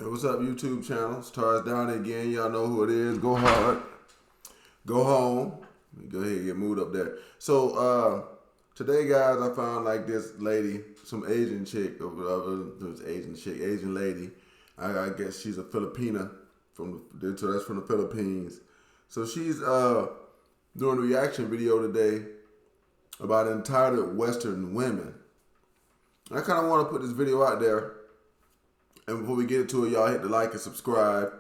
Hey, what's up, YouTube channel? Stars down again. Y'all know who it is. Go hard. Go home. Let me go ahead and get moved up there. So, today, guys, I found like this lady, some Asian chick, Asian lady. I guess she's a Filipina so that's from the Philippines. So she's doing a reaction video today about entitled Western women. I kind of want to put this video out there. And before we get into it, y'all hit the like and subscribe.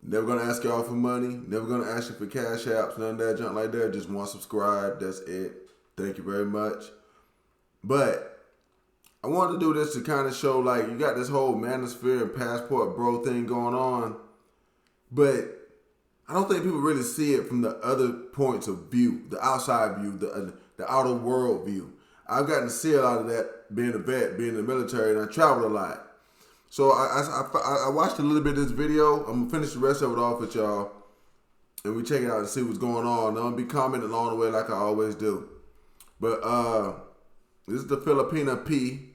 Never gonna ask y'all for money. Never gonna ask you for cash apps. None of that junk like that. Just want to subscribe. That's it. Thank you very much. But I wanted to do this to kind of show, like, you got this whole manosphere and passport bro thing going on. But I don't think people really see it from the other points of view, the outside view, the outer world view. I've gotten to see a lot of that being a vet, being in the military, and I traveled a lot. So I watched a little bit of this video. I'm going to finish the rest of it off with y'all. And we check it out and see what's going on. I'm going to be commenting along the way like I always do. But this is the Filipina P.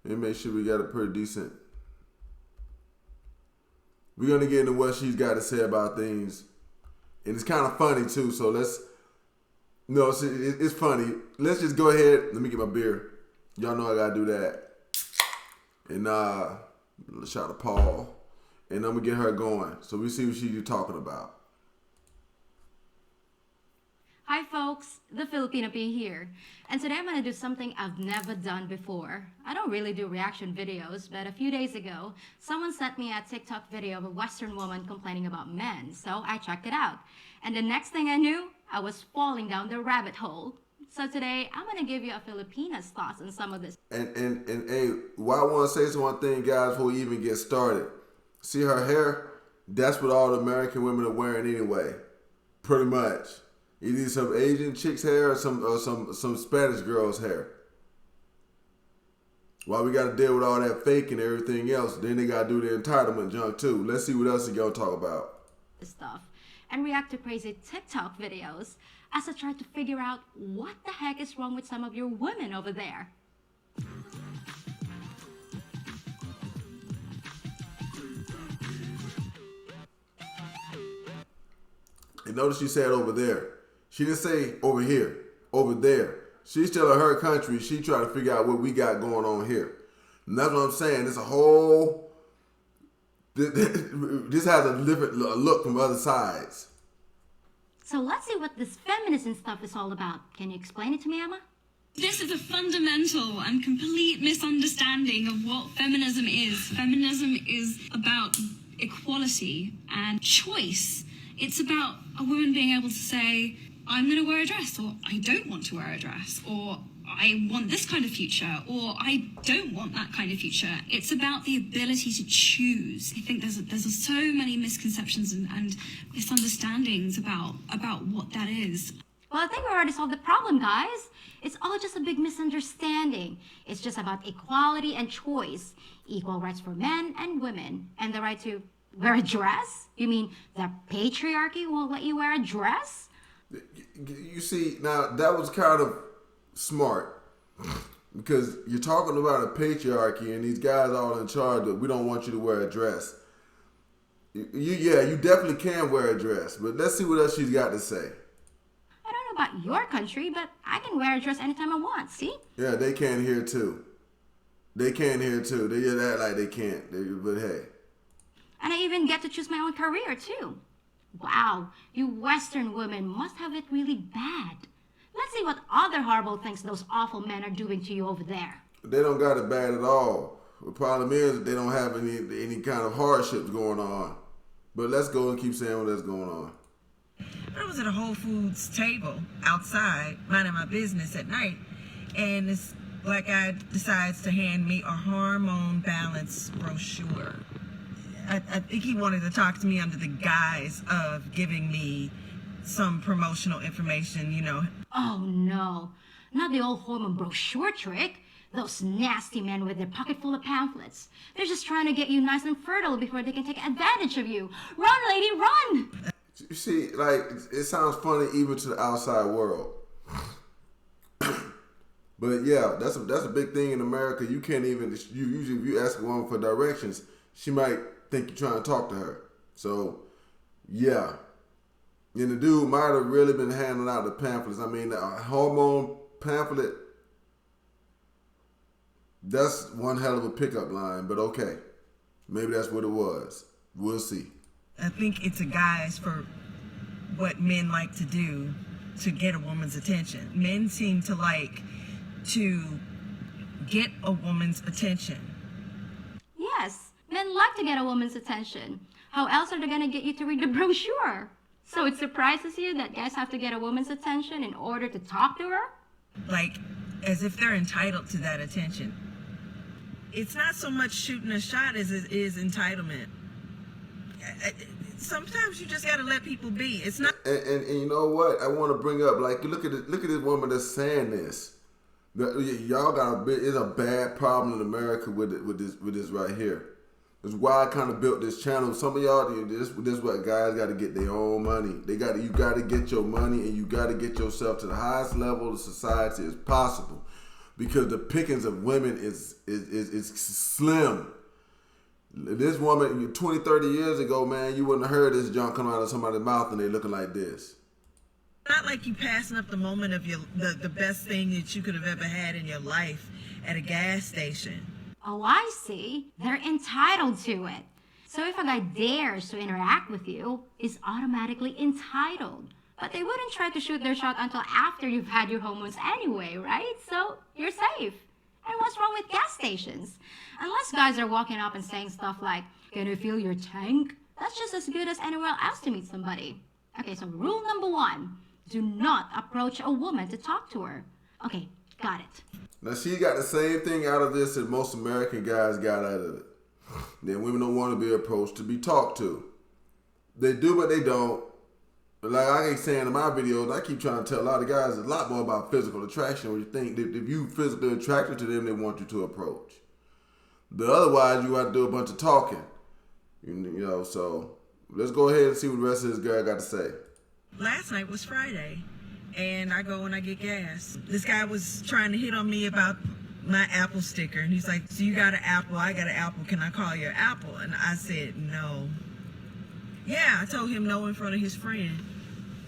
And make sure we got a pretty decent. We're going to get into what she's got to say about things. And it's kind of funny too. So let's, no, it's funny. Let's just go ahead. Let me get my beer. Y'all know I got to do that. And shout out to Paul. And I'm going to get her going. So we see what she's talking about. Hi folks, the Filipina P here. And today I'm going to do something I've never done before. I don't really do reaction videos, but a few days ago, someone sent me a TikTok video of a Western woman complaining about men. So I checked it out. And the next thing I knew, I was falling down the rabbit hole. So today, I'm going to give you a Filipina's thoughts on some of this. And hey, why I want to say one thing, guys, before we even get started. See her hair? That's what all the American women are wearing anyway. Pretty much. Either some Asian chick's hair or some Spanish girl's hair. While we got to deal with all that fake and everything else, then they got to do the entitlement junk too. Let's see what else they going to talk about. Stuff and react to crazy TikTok videos as I try to figure out what the heck is wrong with some of your women over there. And notice she said over there. She didn't say over here, over there. She's still in her country. She trying to figure out what we got going on here. And that's what I'm saying. It's a whole, this has a different look from other sides. So let's see what this feminism stuff is all about. Can you explain it to me, Emma? This is a fundamental and complete misunderstanding of what feminism is. Feminism is about equality and choice. It's about a woman being able to say, I'm going to wear a dress, or I don't want to wear a dress, or I want this kind of future, or I don't want that kind of future. It's about the ability to choose. I think there's so many misconceptions and misunderstandings about what that is. Well, I think we already solved the problem, guys. It's all just a big misunderstanding. It's just about equality and choice. Equal rights for men and women. And the right to wear a dress? You mean the patriarchy won't let you wear a dress? You see, now that was kind of smart. Because you're talking about a patriarchy and these guys all in charge that we don't want you to wear a dress. You definitely can wear a dress. But let's see what else she's got to say. I don't know about your country, but I can wear a dress anytime I want, see? Yeah, they can here too. They can here too. They just act like they can't. But hey. And I even get to choose my own career too. Wow, you Western women must have it really bad. Let's see what other horrible things those awful men are doing to you over there. They don't got it bad at all. The problem is they don't have any kind of hardships going on. But let's go and keep saying what's going on. I was at a Whole Foods table outside, minding my business at night, and this black guy decides to hand me a hormone balance brochure. I think he wanted to talk to me under the guise of giving me some promotional information, you know. Oh no, not the old hormone brochure trick. Those nasty men with their pocket full of pamphlets. They're just trying to get you nice and fertile before they can take advantage of you. Run, lady, run! You see, like, it sounds funny even to the outside world. But yeah, that's a big thing in America. You can't even, usually if you ask a woman for directions, she might think you're trying to talk to her. So, yeah. And the dude might have really been handing out the pamphlets. I mean, a hormone pamphlet, that's one hell of a pickup line, but okay. Maybe that's what it was. We'll see. I think it's a guise for what men like to do to get a woman's attention. Men seem to like to get a woman's attention. Yes, men like to get a woman's attention. How else are they going to get you to read the brochure? So it surprises you that guys have to get a woman's attention in order to talk to her? Like, as if they're entitled to that attention. It's not so much shooting a shot as it is entitlement. Sometimes you just gotta let people be. It's not. And you know what? I want to bring up, like, look at this woman that's saying this. Y'all got it's a bad problem in America with this right here. That's why I kind of built this channel. Some of y'all, this what guys got to get their own money. You got to get your money, and you got to get yourself to the highest level of society as possible, because the pickings of women is slim. This woman, 20, 30 years ago, man, you wouldn't have heard this junk come out of somebody's mouth and they looking like this. Not like you passing up the moment of the best thing that you could have ever had in your life at a gas station. Oh, I see. They're entitled to it. So if a guy dares to interact with you, is automatically entitled. But they wouldn't try to shoot their shot until after you've had your hormones anyway, right? So you're safe. And what's wrong with gas stations? Unless guys are walking up and saying stuff like, "Can I feel your tank?" That's just as good as anywhere else to meet somebody. Okay, so rule number 1, do not approach a woman to talk to her. Okay, got it. Now, she got the same thing out of this that most American guys got out of it. Then women don't want to be approached to be talked to. They do, but they don't. Like I keep saying in my videos, I keep trying to tell a lot of guys a lot more about physical attraction. When you think that if you physically attracted to them, they want you to approach. But otherwise, you have to do a bunch of talking. You know, so let's go ahead and see what the rest of this guy got to say. Last night was Friday, and I go and I get gas. This guy was trying to hit on me about my Apple sticker, and he's like, "So you got an Apple, I got an Apple, can I call your Apple?" And I said, "No." Yeah, I told him no in front of his friend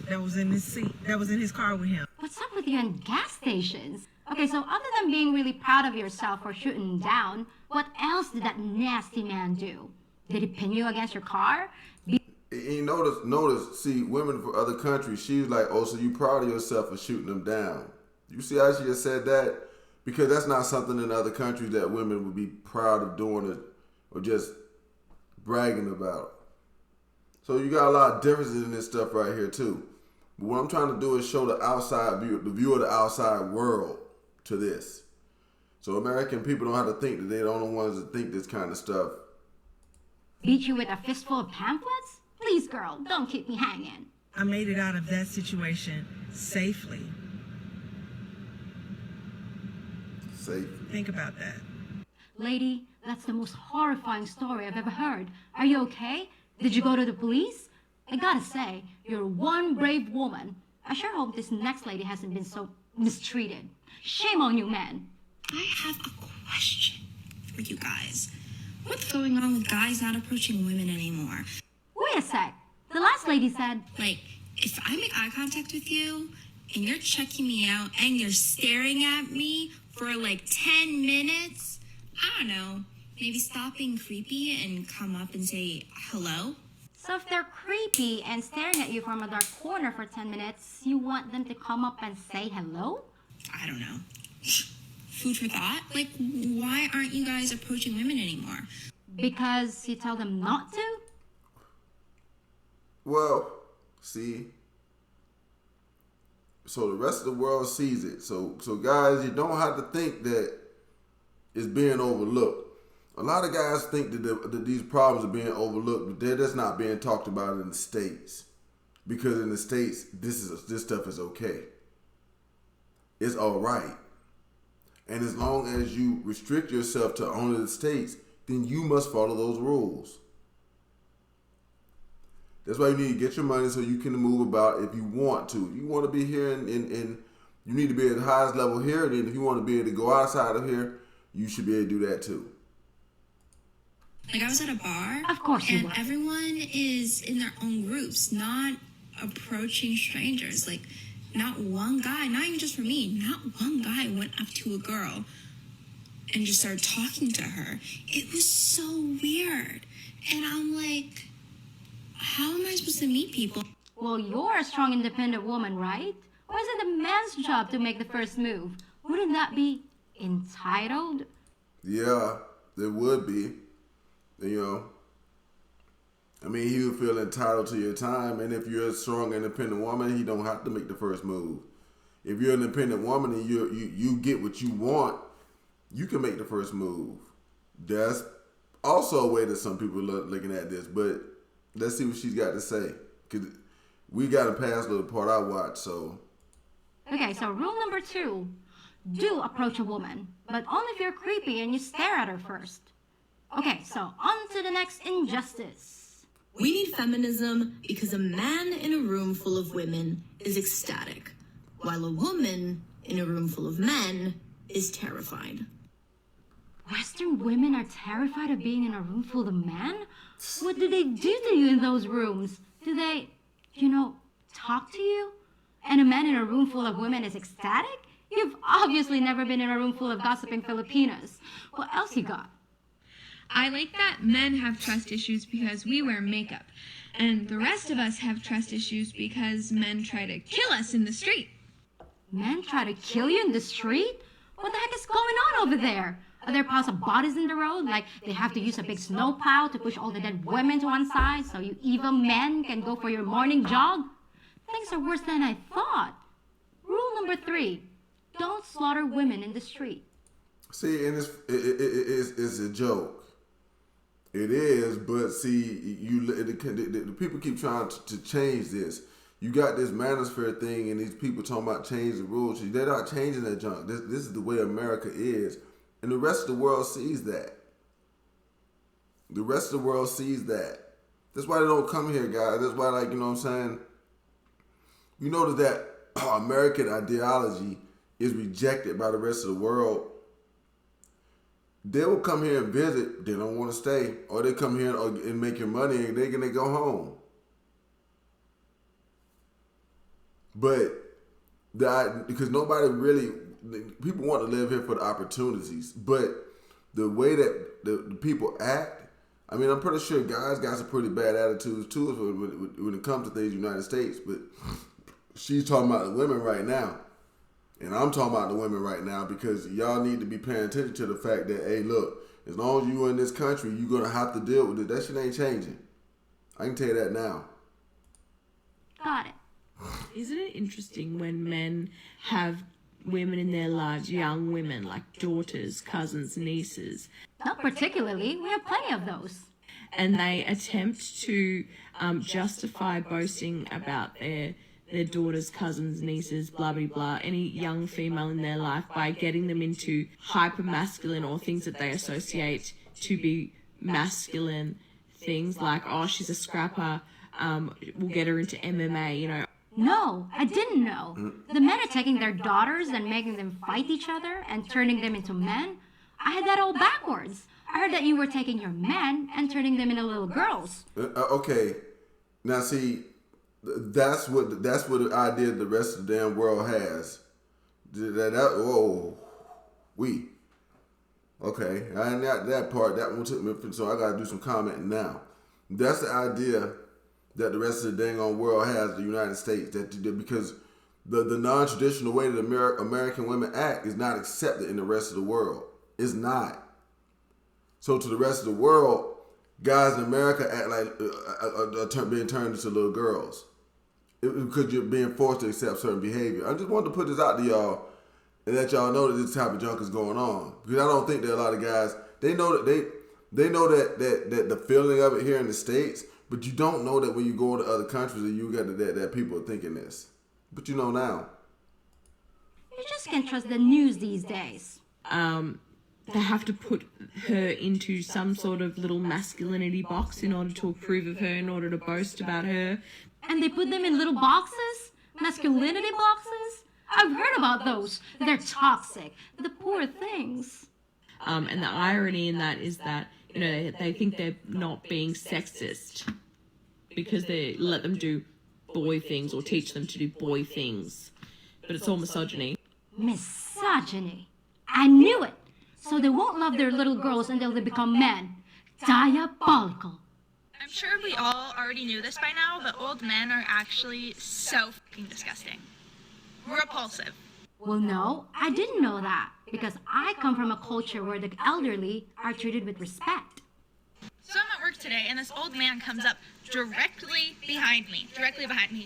that was in his seat, that was in his car with him. What's up with you and gas stations? Okay, so other than being really proud of yourself for shooting him down, what else did that nasty man do? Did he pin you against your car? You notice, see, women from other countries, she's like, "Oh, so you proud of yourself for shooting them down?" You see how she just said that? Because that's not something in other countries that women would be proud of doing or just bragging about. So you got a lot of differences in this stuff right here too. But what I'm trying to do is show the outside view, the view of the outside world to this. So American people don't have to think that they're the only ones that think this kind of stuff. Beat you with a fistful of pamphlets? Please, girl, don't keep me hanging. I made it out of that situation safely. Safe. Think about that. Lady, that's the most horrifying story I've ever heard. Are you okay? Did you go to the police? I gotta say, you're one brave woman. I sure hope this next lady hasn't been so mistreated. Shame on you, men. I have a question for you guys. What's going on with guys not approaching women anymore? Wait a sec. The last lady said, Like, if I make eye contact with you and you're checking me out and you're staring at me for like 10 minutes, I don't know, maybe stop being creepy and come up and say hello? so if they're creepy and staring at you from a dark corner for 10 minutes, you want them to come up and say hello? I don't know. Food for thought? Like, why aren't you guys approaching women anymore? Because you tell them not to? Well, see, so the rest of the world sees it. So guys, you don't have to think that it's being overlooked. A lot of guys think that these problems are being overlooked, but they're just not being talked about in the States. Because in the States, this stuff is okay. It's all right. And as long as you restrict yourself to only the States, then you must follow those rules. That's why you need to get your money so you can move about if you want to. If you want to be here and you need to be at the highest level here, then if you want to be able to go outside of here, you should be able to do that too. Like, I was at a bar. Of course you and were. everyone is in their own groups, not approaching strangers. Like, not one guy, not even just for me, not one guy went up to a girl and just started talking to her. It was so weird. And I'm like, how am I supposed to meet people? Well, you're a strong, independent woman, right? Or is it the man's job to make the first move? Wouldn't that be entitled? Yeah, there would be. You know, I mean, he would feel entitled to your time, and if you're a strong, independent woman, he don't have to make the first move. If you're an independent woman and you get what you want, you can make the first move. That's also a way that some people are looking at this, but let's see what she's got to say. Because we got to pass the part I watched, so. Okay, so rule number 2. Do approach a woman, but only if you're creepy and you stare at her first. Okay, so on to the next injustice. We need feminism because a man in a room full of women is ecstatic, while a woman in a room full of men is terrified. Western women are terrified of being in a room full of men? What do they do to you in those rooms? Do they, talk to you? And a man in a room full of women is ecstatic? You've obviously never been in a room full of gossiping Filipinas. What else you got? I like that men have trust issues because we wear makeup, and the rest of us have trust issues because men try to kill us in the street. Men try to kill you in the street? What the heck is going on over there? Are there piles of bodies in the road? Like they have to use a big snowplow to push all the dead women to one side so you evil men can go for your morning jog? Things are worse than I thought. Rule number 3. Don't slaughter women in the street. See, and it's a joke. It is, but see, the people keep trying to change this. You got this manosphere thing, and these people talking about changing the rules. They're not changing that junk. This is the way America is, and the rest of the world sees that. The rest of the world sees that. That's why they don't come here, guys. That's why, like, you know what I'm saying? You notice that American ideology is rejected by the rest of the world. They will come here and visit. They don't want to stay, or they come here and make your money, and they go home. But because nobody really, people want to live here for the opportunities. But the way that the people act, I mean, I'm pretty sure guys got some pretty bad attitudes too when it comes to things in the United States. But she's talking about the women right now. And I'm talking about the women right now because y'all need to be paying attention to the fact that, hey, look, as long as you're in this country, you're going to have to deal with it. That shit ain't changing. I can tell you that now. Got it. Isn't it interesting when men have women in their lives, young women, like daughters, cousins, nieces, Not particularly. We have plenty of those. and they attempt to justify boasting about their daughters, cousins, nieces, blah, blah, blah, any young female in their life by getting them into hyper-masculine or things that they associate to be masculine things like, oh, she's a scrapper, we'll get her into MMA, No, I didn't know. The men are taking their daughters and making them fight each other and turning them into men. I had that all backwards. I heard that you were taking your men and turning them into little girls. Okay, now see, that's what the idea the rest of the damn world has. Okay, I ain't got that part. That one took me, so I gotta do some commenting now. That's the idea that the rest of the dang on world has, the United States, because the non-traditional way that American women act is not accepted in the rest of the world. It's not. So to the rest of the world, guys in America act like being turned into little girls because you're being forced to accept certain behavior. I just wanted to put this out to y'all and let y'all know that this type of junk is going on, because I don't think that a lot of guys, they know that that the feeling of it here in the States, but you don't know that when you go to other countries that you got that people are thinking this. But you know now. You just can't trust the news these days. They have to put her into some sort of little masculinity box in order to approve of her, in order to boast about her. And they put them in little boxes? Masculinity boxes? I've heard about those. They're toxic. The poor things. And the irony in that is that you know, they think they're not being sexist because they let them do boy things or teach them to do boy things. But it's all misogyny. Misogyny. I knew it. So they won't love their little girls until they become men. Diabolical. I'm sure we all already knew this by now, but old men are actually so fucking disgusting. Repulsive. Well, no, I didn't know that because I come from a culture where the elderly are treated with respect. So I'm at work today, and this old man comes up directly behind me,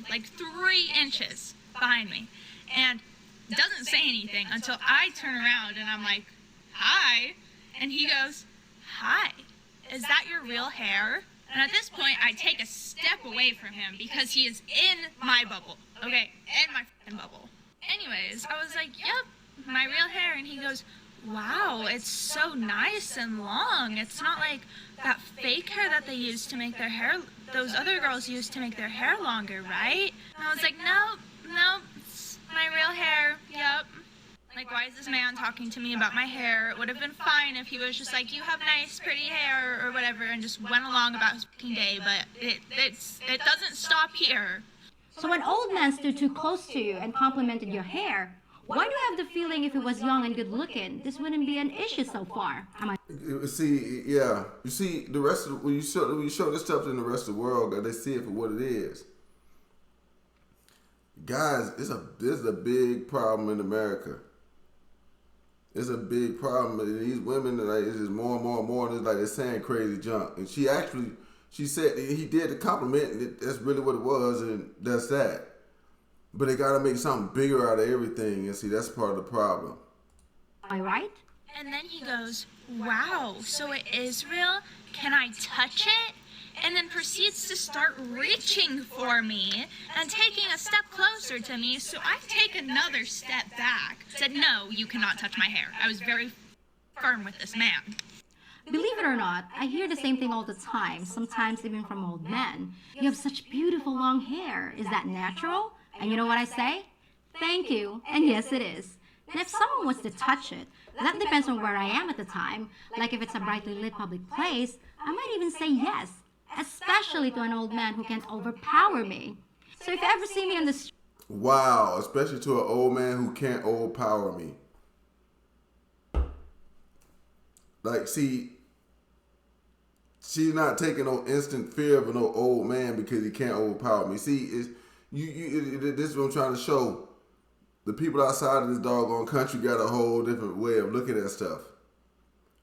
like 3 inches behind me, and doesn't say anything until I turn around and I'm like, hi, and he goes, hi, is that your real hair? And at this point, I take a step away from him because he is in my bubble, okay, in my fucking bubble. Anyways, I was like, yep, my real hair, and he goes, wow, it's so nice and long. It's not like that fake hair that they used to make their hair, those other girls used to make their hair longer, right? And I was like, no, it's my real hair, yep. Like, why is this man talking to me about my hair? It would have been fine if he was just like, you have nice, pretty hair, or whatever, and just went along about his fucking day, but it doesn't stop here. So when old man stood too close to you and complimented your hair, why do you have the feeling if he was young and good looking, this wouldn't be an issue so far? Am I? See, yeah. You see, the rest of when you show this stuff in the rest of the world, they see it for what it is. Guys, this is a big problem in America. It's a big problem. These women, like, it's just more and more and more, and it's like they're saying crazy junk. And she said he did the compliment, and that's really what it was, and that's that. But they gotta make something bigger out of everything, and see, that's part of the problem. Am I right? And then he goes, wow, so it is real? Can I touch it? And then proceeds to start reaching for me and taking a step closer to me, so I take another step back. Said, no, you cannot touch my hair. I was very firm with this man. Believe it or not, I hear the same thing all the time, sometimes even from old men. You have such beautiful long hair. Is that natural? And you know what I say? Thank you, and yes it is. And if someone wants to touch it, that depends on where I am at the time. Like if it's a brightly lit public place, I might even say yes, especially to an old man who can't overpower me. So if you ever see me on the street... Wow, especially to an old man who can't overpower me. Like, see, she's not taking no instant fear of no old man because he can't overpower me. See, it's, this is what I'm trying to show. The people outside of this doggone country got a whole different way of looking at stuff.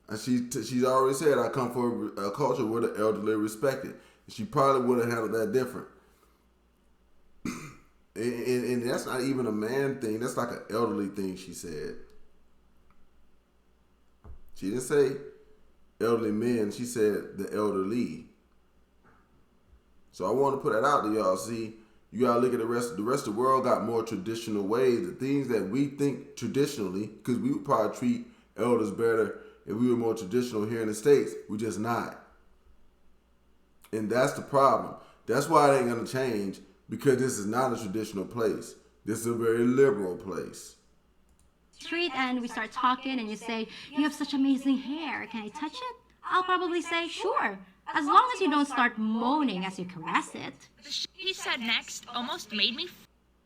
And she's already said, I come from a culture where the elderly are respected. And she probably would have handled that different. and that's not even a man thing. That's like an elderly thing, she said. She didn't say elderly men. She said the elderly. So I want to put that out to y'all. See, you gotta look at the rest of the world got more traditional ways. The things that we think traditionally, because we would probably treat elders better if we were more traditional here in the States. We're just not. And that's the problem. That's why it ain't gonna change, because this is not a traditional place. This is a very liberal place. Street and we start talking and you say, you have such amazing hair, can I touch it? I'll probably say, sure, as long as you don't start moaning as you caress it. The shit he said next almost made me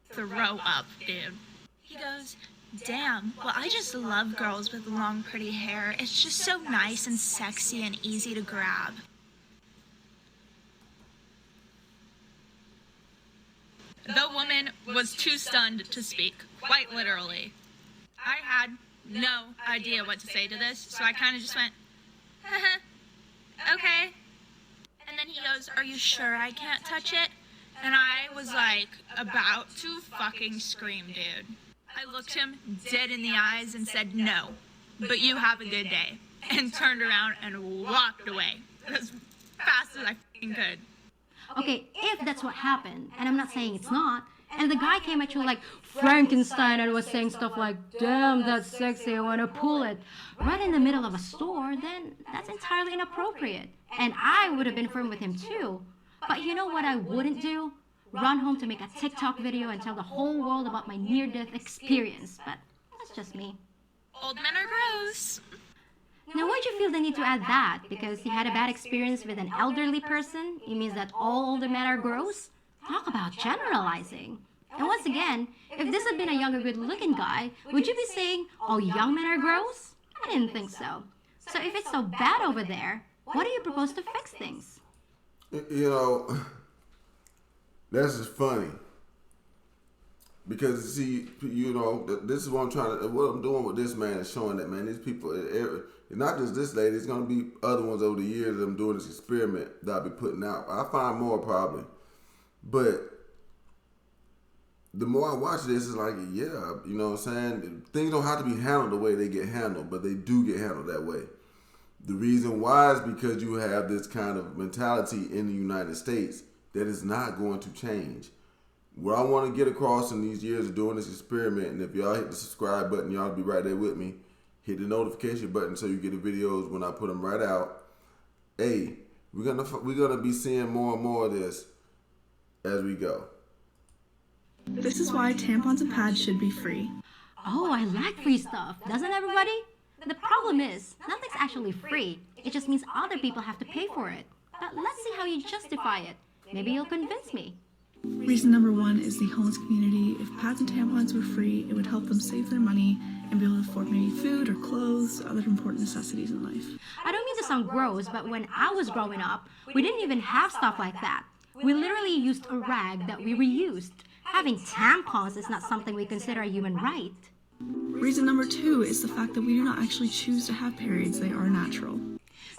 throw up, dude. He goes, damn, well, I just love girls with long, pretty hair. It's just so nice and sexy and easy to grab. The woman was too stunned to speak, quite literally. I had no idea what to say to this, so I kind of just went, okay. And then he goes, are you sure I can't touch it? And I was like about to fucking scream, dude. I looked him dead in the eyes and said, no, but you have a good day. And turned around and walked away as fast as I fucking could. Okay, if that's what happened, and I'm not saying it's not, and the guy came at you like Frankenstein and was saying stuff like, damn, that's sexy, I want to pull it, right in the middle of a store, then that's entirely inappropriate. And I would have been firm with him too. But you know what I wouldn't do? Run home to make a TikTok video and tell the whole world about my near-death experience. But that's just me. Old men are gross. Now, why'd you feel the need to add that? Because you had a bad experience with an elderly person? It means that all older men are gross? Talk about generalizing. And once again, if this had been a younger, good-looking guy, would you be saying all young men are gross? I didn't think so. So if it's so bad over there, why do you propose to fix things? You know, that's just funny. Because see, you know, this is what I'm trying to. What I'm doing with this man is showing that, man, these people, not just this lady. It's gonna be other ones over the years that I'm doing this experiment that I'll be putting out. I find more probably, but the more I watch this, it's like, yeah, you know what I'm saying. Things don't have to be handled the way they get handled, but they do get handled that way. The reason why is because you have this kind of mentality in the United States that is not going to change. What I want to get across in these years of doing this experiment, and if y'all hit the subscribe button, y'all be right there with me. Hit the notification button so you get the videos when I put them right out. Hey, we're gonna be seeing more and more of this as we go. This is why tampons and pads should be free. Oh, I like free stuff, doesn't everybody? The problem is, nothing's actually free. It just means other people have to pay for it. But let's see how you justify it. Maybe you'll convince me. Reason number 1 is the homeless community. If pads and tampons were free, it would help them save their money and be able to afford maybe food or clothes, other important necessities in life. I don't mean to sound gross, but when I was growing up, we didn't even have stuff like that. We literally used a rag that we reused. Having tampons is not something we consider a human right. Reason number 2 is the fact that we do not actually choose to have periods. They are natural.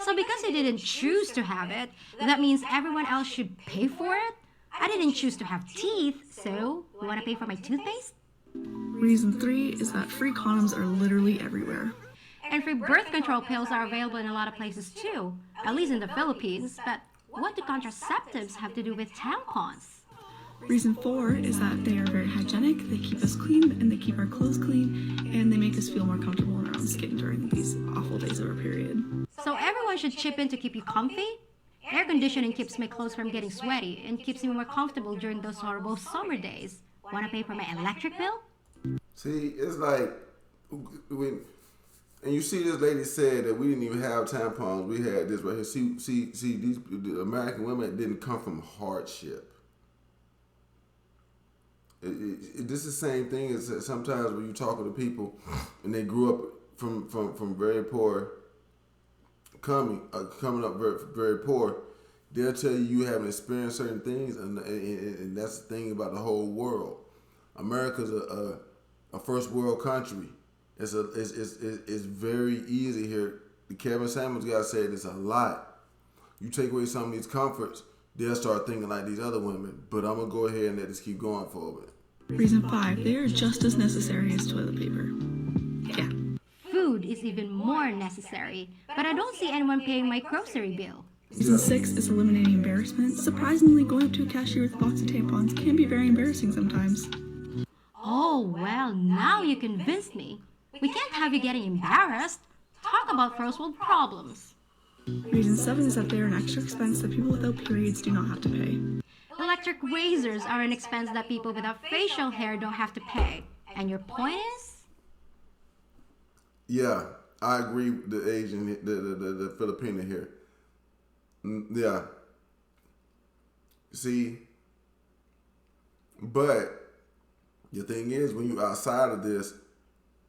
So because you didn't choose to have it, that means everyone else should pay for it? I didn't choose to have teeth, so you want to pay for my toothpaste? Reason 3 is that free condoms are literally everywhere. And free birth control pills are available in a lot of places too, at least in the Philippines. But what do contraceptives have to do with tampons? Reason 4 is that they are very hygienic, they keep us clean, and they keep our clothes clean, and they make us feel more comfortable in our own skin during these awful days of our period. So everyone should chip in to keep you comfy? Air conditioning keeps my clothes from getting sweaty and keeps me more comfortable during those horrible summer days. Want to pay for my electric bill? See, it's like, and you see this lady said that we didn't even have tampons. We had this right here. See, these the American women didn't come from hardship. This is the same thing as sometimes when you talking to people and they grew up from very poor, coming up very poor, they'll tell you haven't experienced certain things, and that's the thing about the whole world. America's a first world country. It's very easy here. The Kevin Samuels guy said it's a lot. You take away some of these comforts, they'll start thinking like these other women. But I'm gonna go ahead and let this keep going for a bit. Reason 5, they are just as necessary as toilet paper. Yeah. Food is even more necessary, but I don't see anyone paying my grocery bill. Reason 6 is eliminating embarrassment. Surprisingly, going up to a cashier with a box of tampons can be very embarrassing sometimes. Oh, well, now you convinced me. We can't have you getting embarrassed. Talk about first world problems. Reason 7 is that they are an extra expense that people without periods do not have to pay. Electric razors are an expense that people without facial hair don't have to pay. And your point is? Yeah, I agree with the Asian, the Filipina here. Yeah. See, but the thing is, when you're outside of this,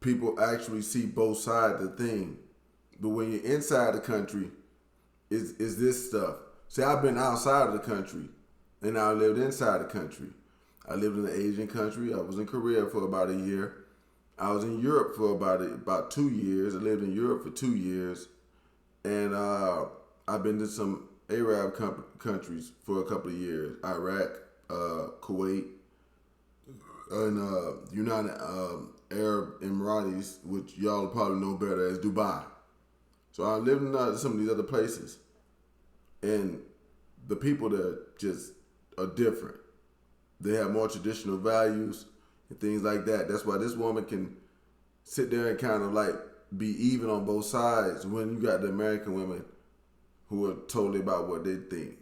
people actually see both sides of the thing. But when you're inside the country, is this stuff. See, I've been outside of the country, and I lived inside the country. I lived in an Asian country. I was in Korea for about a year. I was in Europe for about 2 years. I lived in Europe for 2 years. And I've been to some Arab countries for a couple of years. Iraq, Kuwait, and United Arab Emiratis, which y'all probably know better as Dubai. So I lived in some of these other places. And the people there just are different. They have more traditional values and things like that. That's why this woman can sit there and kind of like be even on both sides when you got the American women who are totally about what they think.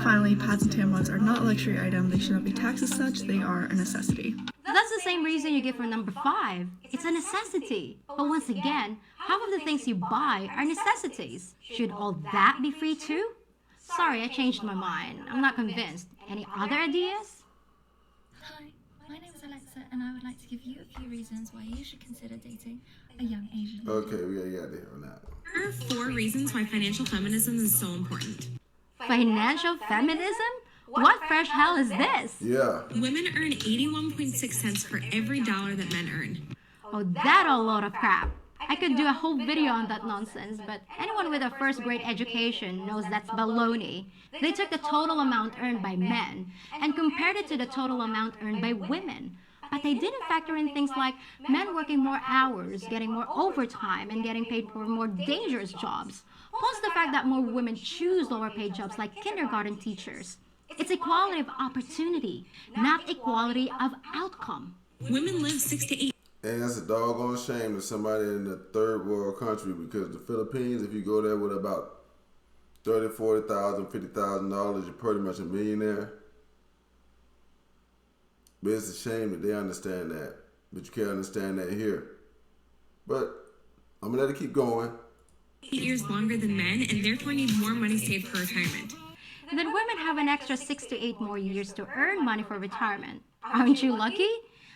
Finally, pads and tampons are not a luxury item. They should not be taxed as such. They are a necessity. That's the same reason you give for number 5. It's a necessity. But once again, half of the things you buy are necessities. Should all that be free too? Sorry, I changed my mind. I'm not convinced. Any other ideas? Hi, my name is Alexa, and I would like to give you a few reasons why you should consider dating a young Asian. Okay, we got there on that. There are 4 reasons why financial feminism is so important. Financial feminism? What fresh hell is this? Yeah. Women earn 81.6 cents for every dollar that men earn. Oh, that a load of crap. I could do a whole video on that nonsense, but anyone with a first grade education knows that's baloney. They took the total amount earned by men and compared it to the total amount earned by women. But they didn't factor in things like men working more hours, getting more overtime, and getting paid for more dangerous jobs. Plus the fact that more women choose lower paid jobs like kindergarten teachers. It's equality of opportunity, not equality of outcome. Women live 6 to 8. And that's a doggone shame to somebody in the third world country, because the Philippines, if you go there with about $30,000, $40,000, $50,000, you're pretty much a millionaire. But it's a shame that they understand that, but you can't understand that here. But I'm gonna let it keep going. 8 years longer than men, and therefore need more money saved for retirement. Then women have an extra 6 to 8 more years to earn money for retirement. Aren't you lucky?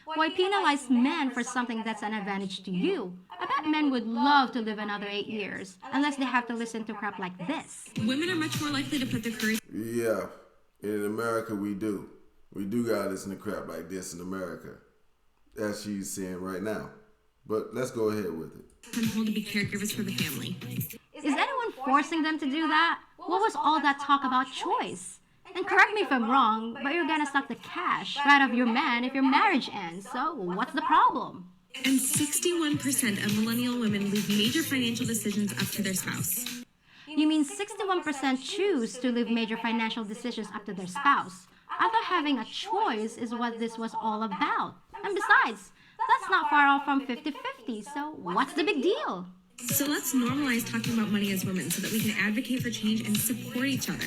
Why penalize men for something that's an advantage to you? I bet men would love to live another 8 years, unless they have to listen to crap like this. Women are much more likely to put their careers. Yeah, in America we do. We do gotta listen to crap like this in America, as she's saying right now. But let's go ahead with it. On hold to be caregivers for the family. Is anyone forcing them to do that? What was all that talk about choice? And correct me if I'm wrong, but you're gonna suck the cash right out of your man if your marriage ends, so what's the problem? And 61% of millennial women leave major financial decisions up to their spouse. You mean 61% choose to leave major financial decisions up to their spouse? I thought having a choice is what this was all about. And besides, that's not far off from 50-50, so what's the big deal? So let's normalize talking about money as women so that we can advocate for change and support each other.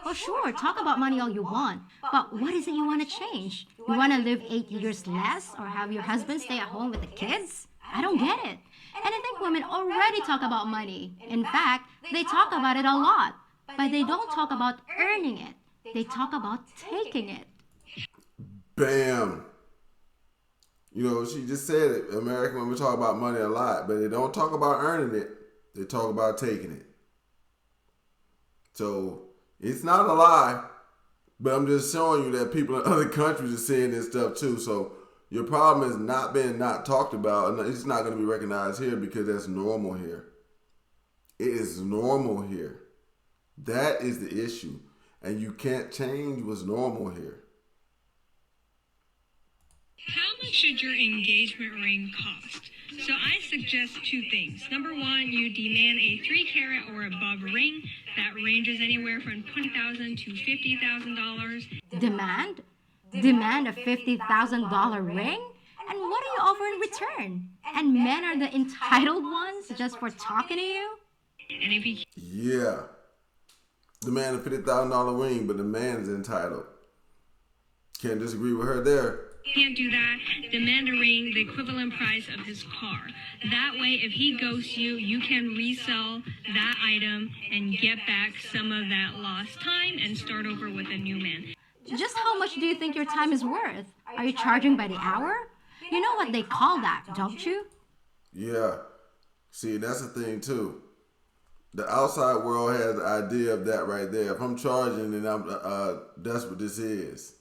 Oh sure, talk about money all you want, but what is it you want to change? You want to live 8 years less or have your husband stay at home with the kids? I don't get it. And I think women already talk about money. In fact, they talk about it a lot, but they don't talk about earning it. They talk about taking it. Bam. You know, she just said it. American women talk about money a lot, but they don't talk about earning it. They talk about taking it. So it's not a lie, but I'm just showing you that people in other countries are seeing this stuff too. So your problem is not being not talked about, and it's not going to be recognized here because that's normal here. It is normal here. That is the issue. And you can't change what's normal here. How much should your engagement ring cost? So I suggest 2 things. Number 1, you demand a 3-carat or above ring that ranges anywhere from $20,000 to $50,000. Demand? Demand a $50,000 ring? And what do you offer in return? And men are the entitled ones just for talking to you? And if you Yeah. Demand a $50,000 ring, but the man is entitled. Can't disagree with her there. can't do that, demand a ring the equivalent price of his car. That way, if he ghosts you, you can resell that item and get back some of that lost time and start over with a new man. Just how much do you think your time is worth? Are you charging by the hour? You know what they call that, don't you? Yeah. See, that's the thing too. The outside world has the idea of that right there. If I'm charging, then that's what this is.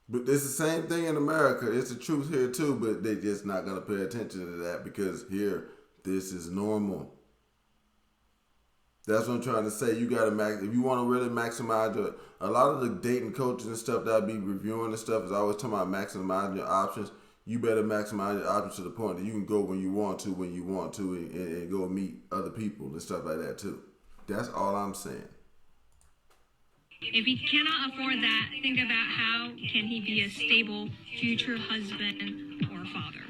But it's the same thing in America. It's the truth here too, but they just not gonna pay attention to that because here, this is normal. That's what I'm trying to say. You gotta if you want to really maximize your. A lot of the dating coaches and stuff that I be reviewing and stuff is always talking about maximizing your options. You better maximize your options to the point that you can go when you want to, and go meet other people and stuff like that too. That's all I'm saying. If he cannot afford that, think about how can he be a stable future husband or father.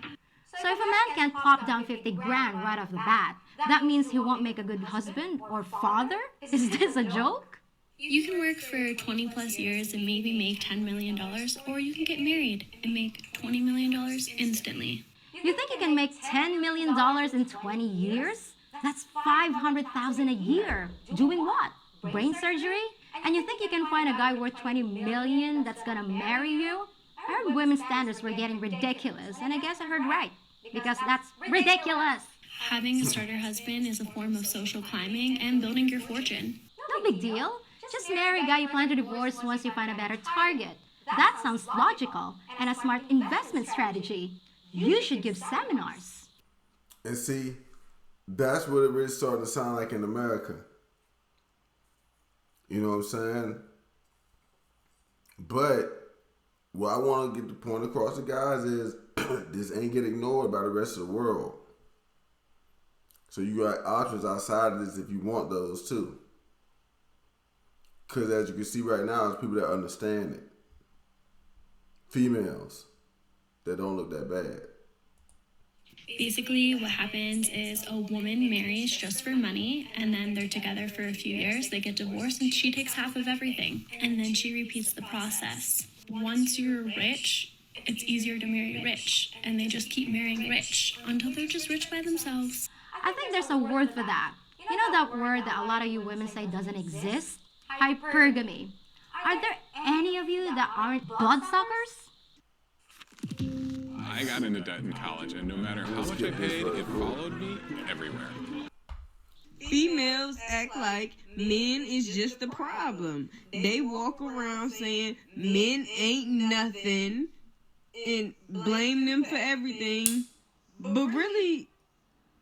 So if a man can't pop down 50 grand right off the bat, that means he won't make a good husband or father? Is this a joke? You can work for 20 plus years and maybe make $10 million, or you can get married and make $20 million instantly. You think you can make $10 million in 20 years? That's $500,000 a year. Doing what? Brain surgery? And you think you can find a guy worth 20 million that's gonna marry you? I heard women's standards were getting ridiculous, and I guess I heard right, because that's ridiculous. Having a starter husband is a form of social climbing and building your fortune. No big deal. Just marry a guy you plan to divorce once you find a better target. That sounds logical and a smart investment strategy. You should give seminars. And see, that's what it really started to sound like in America. You know what I'm saying? But what I want to get the point across to guys is this ain't get ignored by the rest of the world. So you got options outside of this if you want those too. Because as you can see right now, it's people that understand it. Females that don't look that bad. Basically, what happens is a woman marries just for money, and then they're together for a few years, they get divorced, and she takes half of everything. And then she repeats the process. Once you're rich, it's easier to marry rich, and they just keep marrying rich until they're just rich by themselves. I think there's a word for that. You know that word that a lot of you women say doesn't exist? Hypergamy. Are there any of you that aren't bloodsuckers? I got into debt in college, and no matter how much I paid, it followed me everywhere. Females act like men is just the problem. They walk around saying men ain't nothing and blame them for everything. But really,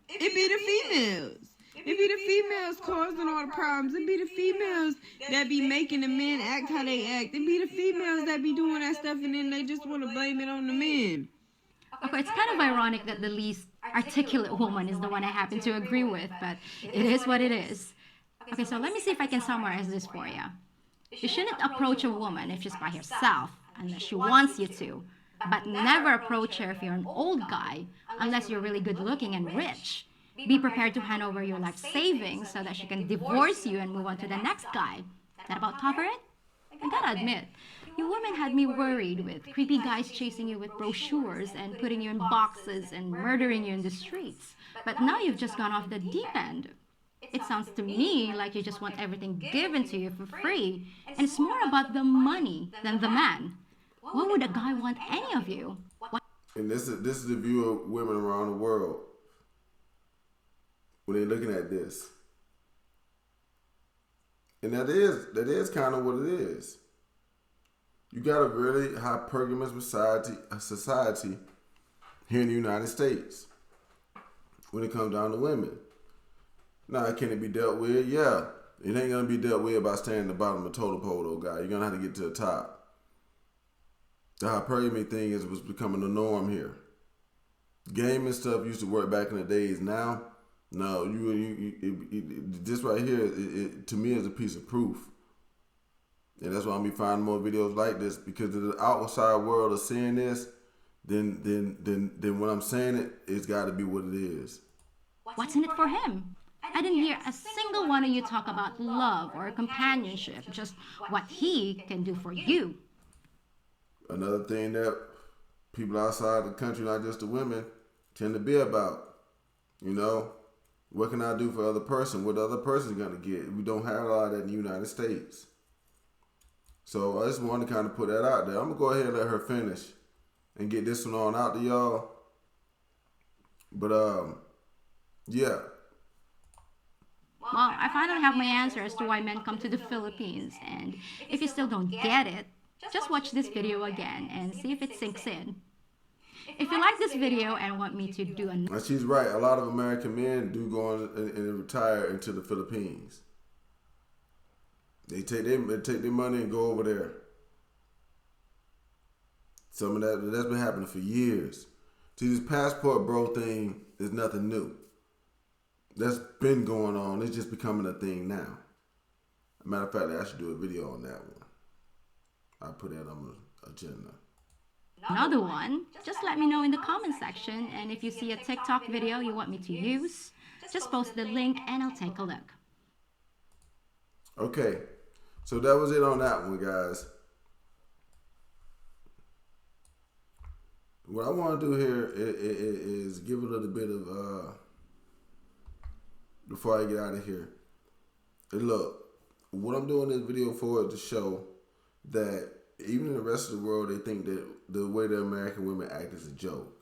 it be the females. It be the females causing all the problems. It be the females that be making the men act how they act. It be the females that be doing that stuff, and then they just want to blame it on the men. Okay, it's kind of ironic that the least articulate woman is the one I happen to agree with, but it is what it is. Okay, so let me see if I can summarize this for you. You shouldn't approach a woman if she's by herself, unless she wants you to, but never approach her if you're an old guy, unless you're really good looking and rich. Be prepared to hand over your life savings so that she can divorce you and move on to the next guy. That about cover it? I gotta admit, you women had me worried with creepy guys chasing you with brochures and putting you in boxes and murdering you in the streets. But now you've just gone off the deep end. It sounds to me like you just want everything given to you for free, and it's more about the money than the man. Why would a guy want any of you? And this is the view of women around the world when they're looking at this. And that is kind of what it is. You got a really hypergamous society here in the United States when it comes down to women. Now, can it be dealt with? Yeah. It ain't going to be dealt with by staying at the bottom of the totem pole, though, guy. You're going to have to get to the top. The hypergamy thing was becoming the norm here. Game and stuff used to work back in the days. Now, no, this right here, to me, is a piece of proof. And that's why I'm be finding more videos like this, because the outside world is seeing this, then when I'm saying it's got to be what it is. What's in it for him? I didn't hear a single one of you talk about love or companionship, just what he can do for you. Another thing that people outside the country, not just the women, tend to be about, you know, what can I do for the other person? What the other person's going to get? We don't have a lot of that in the United States. So I just wanted to kind of put that out there. I'm going to go ahead and let her finish and get this one on out to y'all. But, yeah. Well, I finally have my answer as to why men come to the Philippines. And if you still don't get it, just watch this video again and see if it sinks in. If you like this video and want me to do And she's right. A lot of American men do go on and retire into the Philippines. They take their money and go over there. Some of that's been happening for years. See, this passport bro thing is nothing new. That's been going on. It's just becoming a thing now. As a matter of fact, I should do a video on that one. I'll put that on the agenda. another one, just let me know in the comment section. And if you see a TikTok video you want me to use, just post the link and I'll take a look. Okay, So that was it on that one, guys. What I want to do here is give a little bit of, before I get out of here. And look, what I'm doing this video for is to show that even in the rest of the world, they think that the way the American women act is a joke.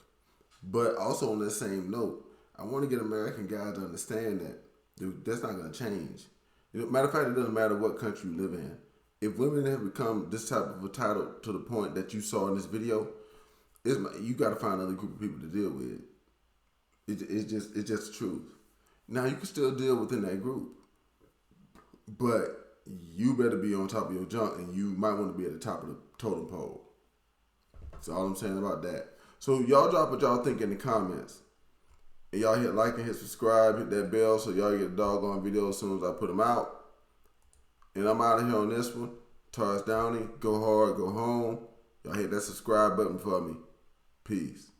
But also on that same note, I want to get American guys to understand that that's not going to change. Matter of fact, it doesn't matter what country you live in. If women have become this type of a title to the point that you saw in this video, you got to find another group of people to deal with. It's just the truth. Now you can still deal within that group, but you better be on top of your junk, and you might want to be at the top of the totem pole. That's all I'm saying about that. So y'all drop what y'all think in the comments. And y'all hit like and hit subscribe, hit that bell so y'all get a doggone video as soon as I put them out. And I'm out of here on this one. Taurus Downey, go hard, go home. Y'all hit that subscribe button for me. Peace.